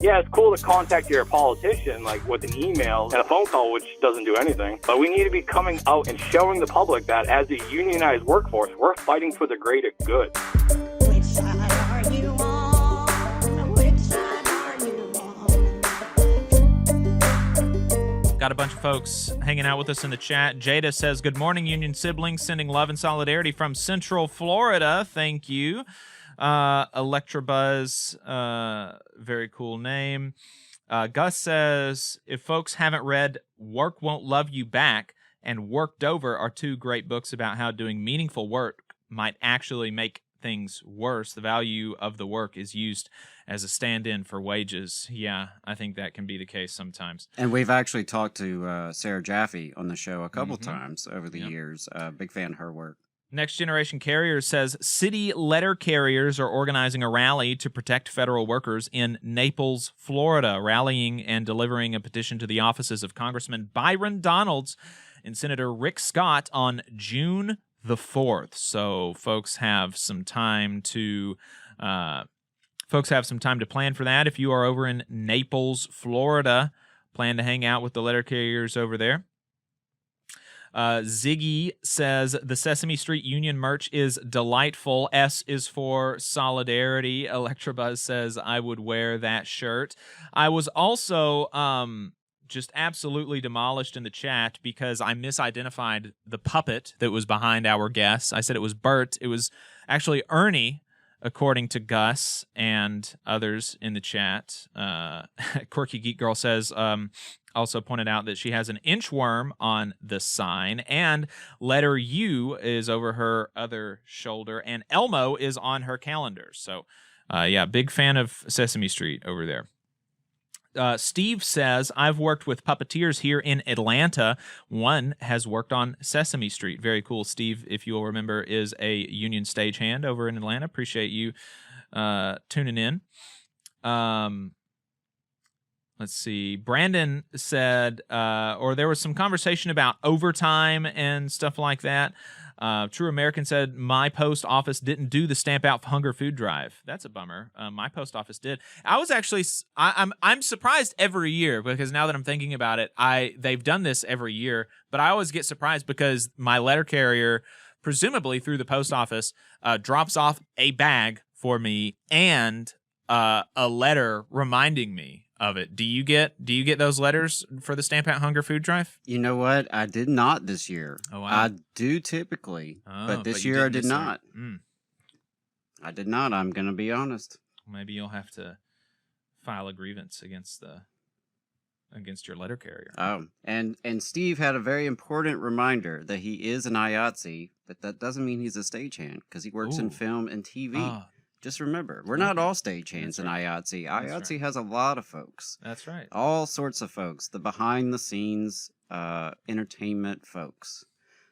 Yeah, it's cool to contact your politician, like with an email and a phone call, which doesn't do anything. But we need to be coming out and showing the public that as a unionized workforce, we're fighting for the greater good. Which side are you on? Which side are you on? Got a bunch of folks hanging out with us in the chat. Jada says, good morning, Union siblings, sending love and solidarity from Central Florida. Thank you. Electrobuzz, very cool name. Gus says, if folks haven't read Work Won't Love You Back and Worked Over are two great books about how doing meaningful work might actually make things worse. The value of the work is used as a stand-in for wages. Yeah, I think that can be the case sometimes. And we've actually talked to Sarah Jaffe on the show a couple times over the years. Big fan of her work. Next Generation Carriers says, city letter carriers are organizing a rally to protect federal workers in Naples, Florida, rallying and delivering a petition to the offices of Congressman Byron Donalds and Senator Rick Scott on June the 4th. So folks have some time to plan for that. If you are over in Naples, Florida, plan to hang out with the letter carriers over there. Ziggy says the Sesame Street Union merch is delightful. S is for solidarity. Electrobuzz says I would wear that shirt. I was also just absolutely demolished in the chat because I misidentified the puppet that was behind our guest. I said it was Bert. It was actually Ernie, according to Gus and others in the chat. Quirky Geek Girl says, also pointed out that she has an inchworm on the sign, and letter U is over her other shoulder, and Elmo is on her calendar. So, yeah, big fan of Sesame Street over there. Steve says, I've worked with puppeteers here in Atlanta. One has worked on Sesame Street. Very cool. Steve, if you'll remember, is a union stagehand over in Atlanta. Appreciate you tuning in. Let's see. Brandon said, or there was some conversation about overtime and stuff like that. True American said, my post office didn't do the Stamp Out Hunger Food Drive. That's a bummer. My post office did. I was actually, I'm surprised every year because now that I'm thinking about it, they've done this every year, but I always get surprised because my letter carrier, presumably through the post office, drops off a bag for me and a letter reminding me of it. Do you get those letters for the Stamp Out Hunger Food Drive? You know what? I did not this year. Oh, wow. I do typically, but this year I did not. I did not. I'm going to be honest. Maybe you'll have to file a grievance against your letter carrier. Oh, and Steve had a very important reminder that he is an IATSE, but that doesn't mean he's a stagehand because he works in film and TV. Just remember, we're not all stagehands in IATSE. IATSE has a lot of folks. That's right. All sorts of folks. The behind-the-scenes entertainment folks.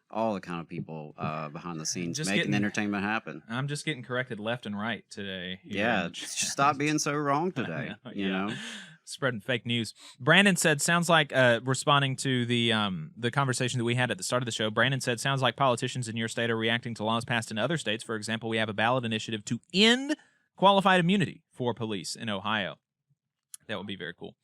All the kind of people behind the scenes making entertainment happen. I'm just getting corrected left and right today. Yeah, stop being so wrong today. You know? Spreading fake news. Brandon said, sounds like, responding to the conversation that we had at the start of the show, Brandon said, sounds like politicians in your state are reacting to laws passed in other states. For example, we have a ballot initiative to end qualified immunity for police in Ohio. That would be very cool.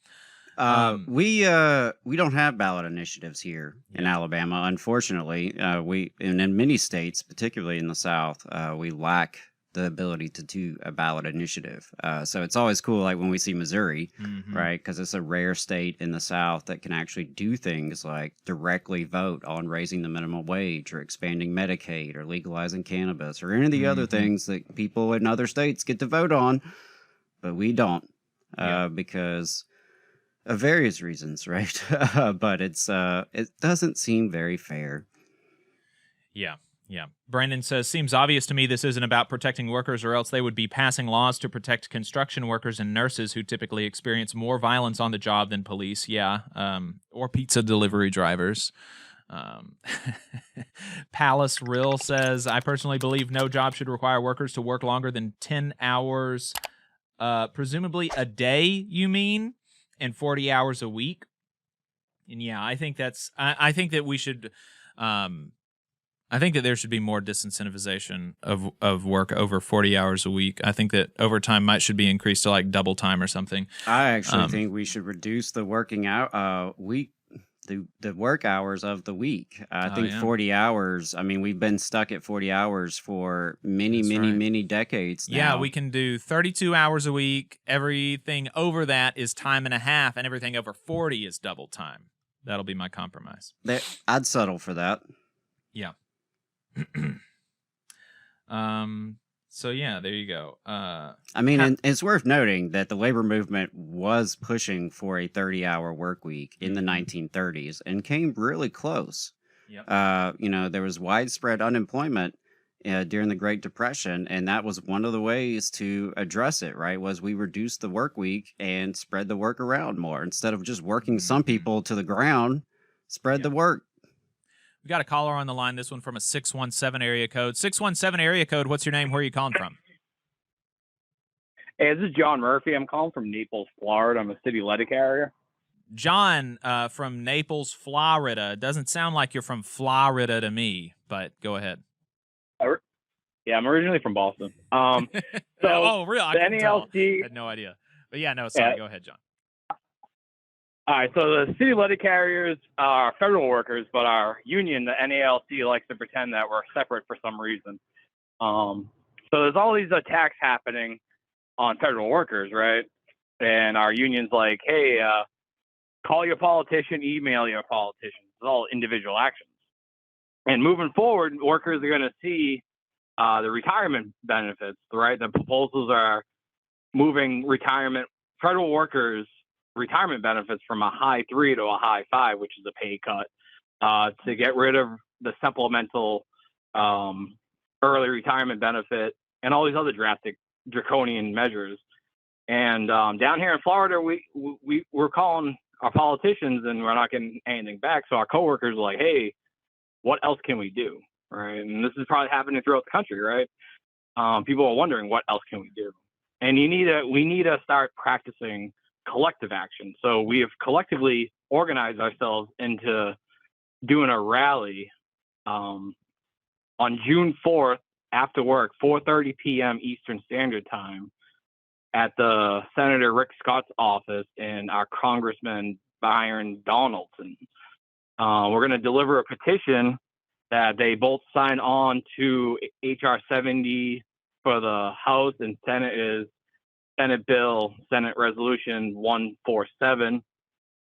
We don't have ballot initiatives here in Alabama, unfortunately. And in many states, particularly in the South, we lack the ability to do a ballot initiative. So it's always cool, like when we see Missouri, right? Because it's a rare state in the South that can actually do things like directly vote on raising the minimum wage or expanding Medicaid or legalizing cannabis or any of the other things that people in other states get to vote on, but we don't because of various reasons, right? But it doesn't seem very fair. Yeah. Yeah. Brandon says, seems obvious to me this isn't about protecting workers or else they would be passing laws to protect construction workers and nurses who typically experience more violence on the job than police. Yeah. Or pizza delivery drivers. Palace Rill says, I personally believe no job should require workers to work longer than 10 hours, presumably a day, you mean, and 40 hours a week. And yeah, I think that we should, I think that there should be more disincentivization of work over 40 hours a week. I think that overtime should be increased to like double time or something. I actually think we should reduce the working out week, the work hours of the week. I think 40 hours. I mean, we've been stuck at 40 hours for many decades now. Yeah, we can do 32 hours a week. Everything over that is time and a half, and everything over 40 is double time. That'll be my compromise. I'd settle for that. Yeah. So yeah, there you go. I mean, and it's worth noting that the labor movement was pushing for a 30-hour work week in the 1930s and came really close. Yep. You know, there was widespread unemployment during the Great Depression, and that was one of the ways to address it, right? Was we reduced the work week and spread the work around more. Instead of just working some people to the ground, spread the work. We got a caller on the line, this one from a 617 area code. 617 area code, what's your name? Where are you calling from? Hey, this is John Murphy. I'm calling from Naples, Florida. I'm a city letter carrier. John from Naples, Florida. Doesn't sound like you're from Florida to me, but go ahead. Yeah, I'm originally from Boston. So oh, real? I the can tell. NALC. I had no idea. But yeah, no, sorry. Yeah. Go ahead, John. All right, so the city letter carriers are federal workers, but our union, the NALC, likes to pretend that we're separate for some reason. So there's all these attacks happening on federal workers, right? And our union's like, hey, call your politician, email your politician. It's all individual actions. And moving forward, workers are going to see the retirement benefits, right? The proposals are moving federal workers retirement benefits from a high 3 to a high 5, which is a pay cut, to get rid of the supplemental early retirement benefit and all these other draconian measures. And down here in Florida, we're calling our politicians and we're not getting anything back. So our coworkers are like, hey, what else can we do? Right. And this is probably happening throughout the country, right? People are wondering, what else can we do? And we need to start practicing collective action. So we have collectively organized ourselves into doing a rally on June 4th after work, 4:30 p.m. Eastern Standard Time, at the Senator Rick Scott's office and our Congressman Byron Donaldson. We're going to deliver a petition that they both sign on to. HR 70 for the House, and Senate is Senate Resolution 147.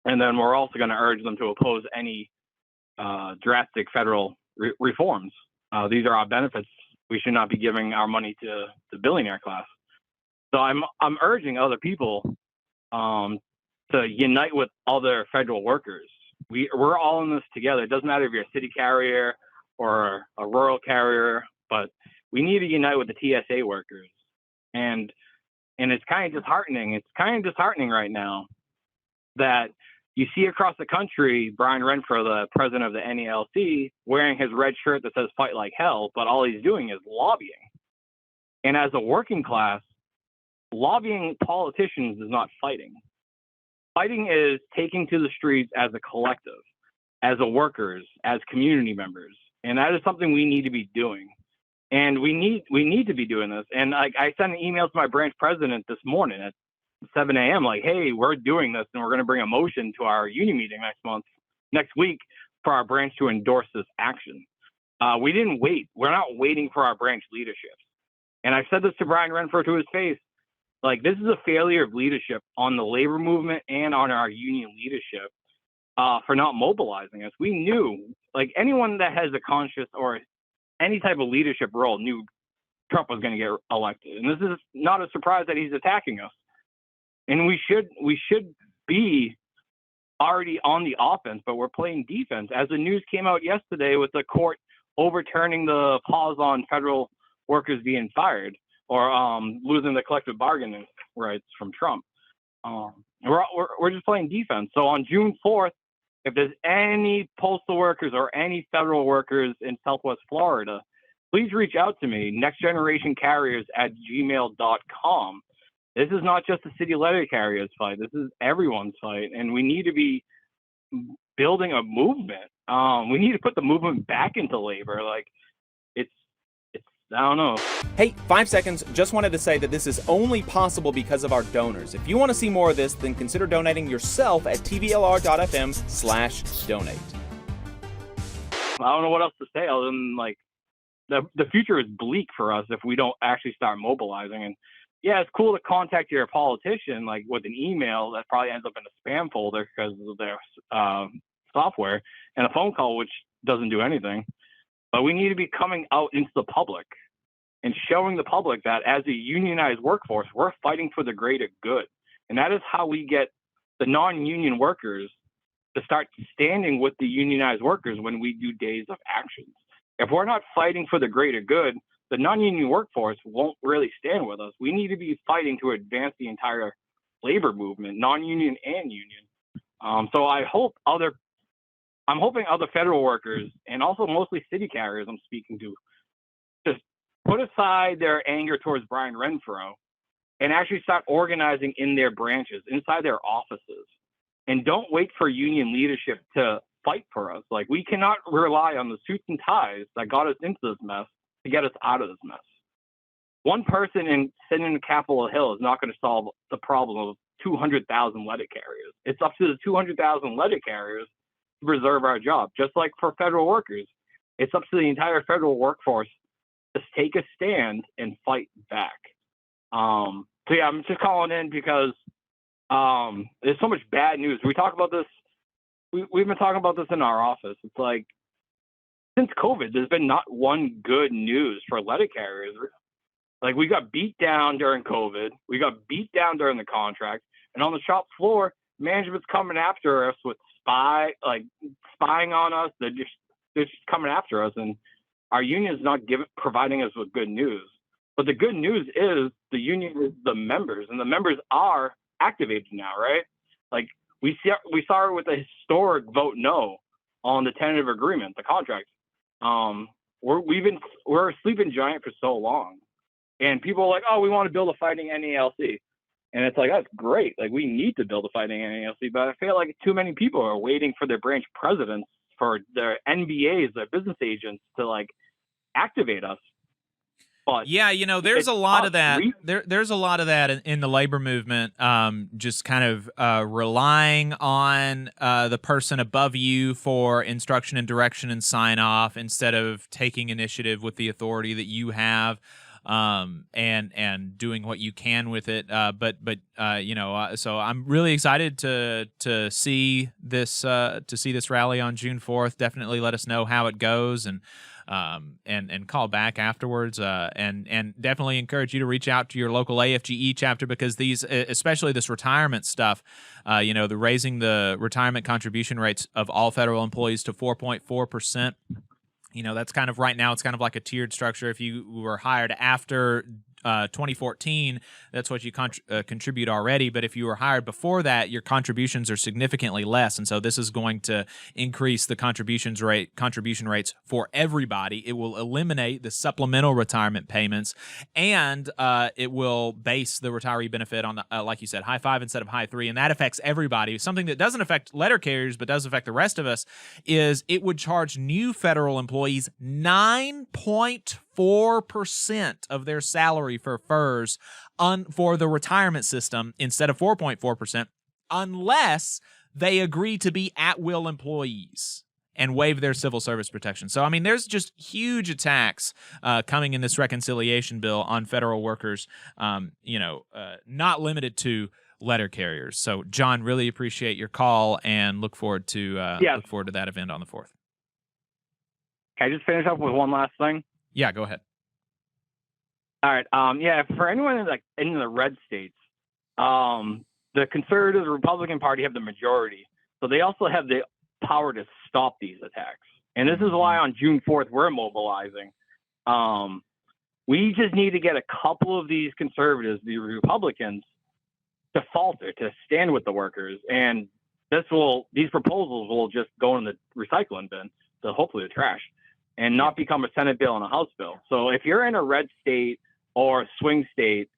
And then we're also going to urge them to oppose any drastic federal reforms. These are our benefits. We should not be giving our money to the billionaire class. So I'm urging other people to unite with other federal workers. We're all in this together. It doesn't matter if you're a city carrier or a rural carrier, but we need to unite with the TSA workers. And it's kind of disheartening. It's kind of disheartening right now that you see across the country Brian Renfro, the president of the NALC, wearing his red shirt that says "Fight Like Hell," but all he's doing is lobbying. And as a working class, lobbying politicians is not fighting. Fighting is taking to the streets as a collective, as a workers, as community members. And that is something we need to be doing. And we need to be doing this. And I sent an email to my branch president this morning at 7 a.m. like, hey, we're doing this, and we're going to bring a motion to our union meeting next week for our branch to endorse this action. We didn't wait. We're not waiting for our branch leadership. And I said this to Brian Renfro to his face. Like, this is a failure of leadership on the labor movement and on our union leadership for not mobilizing us. We knew, like, anyone that has a conscious or any type of leadership role knew Trump was going to get elected. And this is not a surprise that he's attacking us. And we should be already on the offense, but we're playing defense. As the news came out yesterday with the court overturning the pause on federal workers being fired or losing the collective bargaining rights from Trump. We're just playing defense. So on June 4th, if there's any postal workers or any federal workers in Southwest Florida, please reach out to me, nextgenerationcarriers@gmail.com. This is not just the city letter carriers fight. This is everyone's fight. And we need to be building a movement. We need to put the movement back into labor. Like, it's I don't know. Hey, 5 seconds. Just wanted to say that this is only possible because of our donors. If you want to see more of this, then consider donating yourself at tvlr.fm/donate. I don't know what else to say other than, like, the future is bleak for us if we don't actually start mobilizing. And yeah, it's cool to contact your politician, like, with an email that probably ends up in a spam folder because of their software, and a phone call, which doesn't do anything. But we need to be coming out into the public and showing the public that as a unionized workforce, we're fighting for the greater good. And that is how we get the non-union workers to start standing with the unionized workers when we do days of actions. If we're not fighting for the greater good, the non-union workforce won't really stand with us. We need to be fighting to advance the entire labor movement, non-union and union. So I'm hoping other federal workers, and also mostly city carriers I'm speaking to, just put aside their anger towards Brian Renfro and actually start organizing in their branches, inside their offices. And don't wait for union leadership to fight for us. Like, we cannot rely on the suits and ties that got us into this mess to get us out of this mess. One person sitting in Capitol Hill is not going to solve the problem of 200,000 letter carriers. It's up to the 200,000 letter carriers to preserve our job. Just like for federal workers, it's up to the entire federal workforce to take a stand and fight back. So yeah, I'm just calling in because there's so much bad news. We talk about this. We've been talking about this in our office. It's like, since COVID, there's been not one good news for letter carriers. Like, we got beat down during COVID. We got beat down during the contract. And on the shop floor, management's coming after us with spying on us. They're just coming after us. And our union is not providing us with good news. But the good news is the union is the members, and the members are activated now, right? Like, we saw it with a historic vote no on the tentative agreement, the contract. We're a sleeping giant for so long, and people are like, oh, we want to build a fighting NALC, and it's like, that's great. Like, we need to build a fighting NALC, but I feel like too many people are waiting for their branch presidents, for their NBAs, their business agents to, like, activate us. But yeah, there's a lot of that. There's a lot of that in the labor movement. Just kind of relying on the person above you for instruction and direction and sign off instead of taking initiative with the authority that you have, and doing what you can with it. So I'm really excited to see this rally on June 4th. Definitely let us know how it goes, and call back afterwards, and definitely encourage you to reach out to your local AFGE chapter, because these, especially this retirement stuff, the raising the retirement contribution rates of all federal employees to 4.4%. That's kind of, right now, it's kind of like a tiered structure. If you were hired after 2014, that's what you contribute already. But if you were hired before that, your contributions are significantly less, and so this is going to increase the contribution rates for everybody. It will eliminate the supplemental retirement payments, and it will base the retiree benefit on the, like you said, high 5 instead of high 3, and that affects everybody. Something that doesn't affect letter carriers but does affect the rest of us is it would charge new federal employees 9.4% of their salary for FERS for the retirement system instead of 4.4%, unless they agree to be at-will employees and waive their civil service protection. So, I mean, there's just huge attacks coming in this reconciliation bill on federal workers, not limited to letter carriers. So, John, really appreciate your call and look forward to that event on the 4th. Can I just finish up with one last thing? Yeah, go ahead. All right. For anyone in the red states, the conservative Republican Party have the majority, so they also have the power to stop these attacks. And this is why on June 4th we're mobilizing. We just need to get a couple of these conservatives, the Republicans, to falter, to stand with the workers, and these proposals will just go in the recycling bin, so hopefully the trash, and not become a Senate bill and a House bill. So if you're in a red state or a swing state,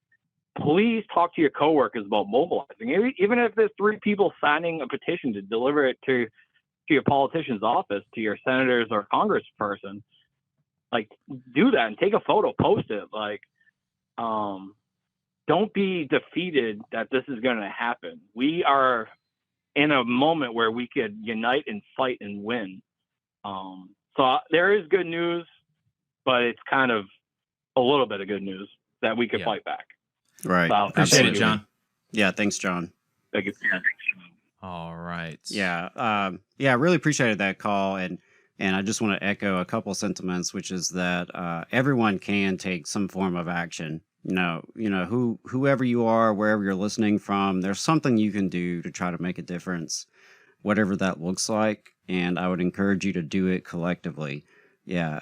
please talk to your coworkers about mobilizing. Even if there's 3 people signing a petition to deliver it to to your politician's office, to your senators or congressperson, like, do that and take a photo, post it. Like, don't be defeated that this is going to happen. We are in a moment where we could unite and fight and win. So there is good news, but it's kind of a little bit of good news that we could fight back. Right. So, Appreciate it, John. Yeah. Thanks, John. Thank you. All right. Yeah. I really appreciated that call. And I just want to echo a couple sentiments, which is that everyone can take some form of action. Whoever you are, wherever you're listening from, there's something you can do to try to make a difference, whatever that looks like. And I would encourage you to do it collectively. Yeah.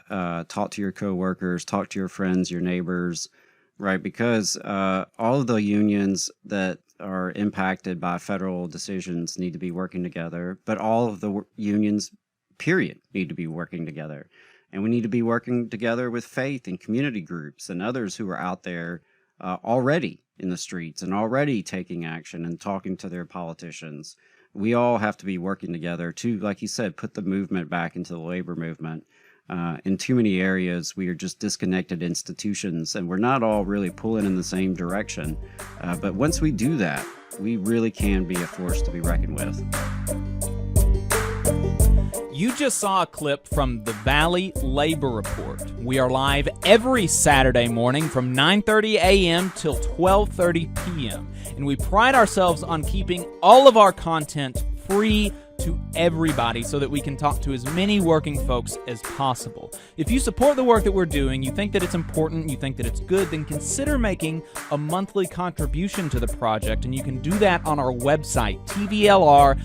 Talk to your coworkers, talk to your friends, your neighbors, right? Because all of the unions that are impacted by federal decisions need to be working together, but all of the unions, period, need to be working together. And we need to be working together with faith and community groups and others who are out there already in the streets and already taking action and talking to their politicians. We all have to be working together to, like you said, put the movement back into the labor movement. In too many areas, we are just disconnected institutions, and we're not all really pulling in the same direction. But once we do that, we really can be a force to be reckoned with. You just saw a clip from the Valley Labor Report. We are live every Saturday morning from 9:30 a.m. till 12:30 p.m. And we pride ourselves on keeping all of our content free to everybody so that we can talk to as many working folks as possible. If you support the work that we're doing, you think that it's important, you think that it's good, then consider making a monthly contribution to the project, and you can do that on our website, tvlr.fm.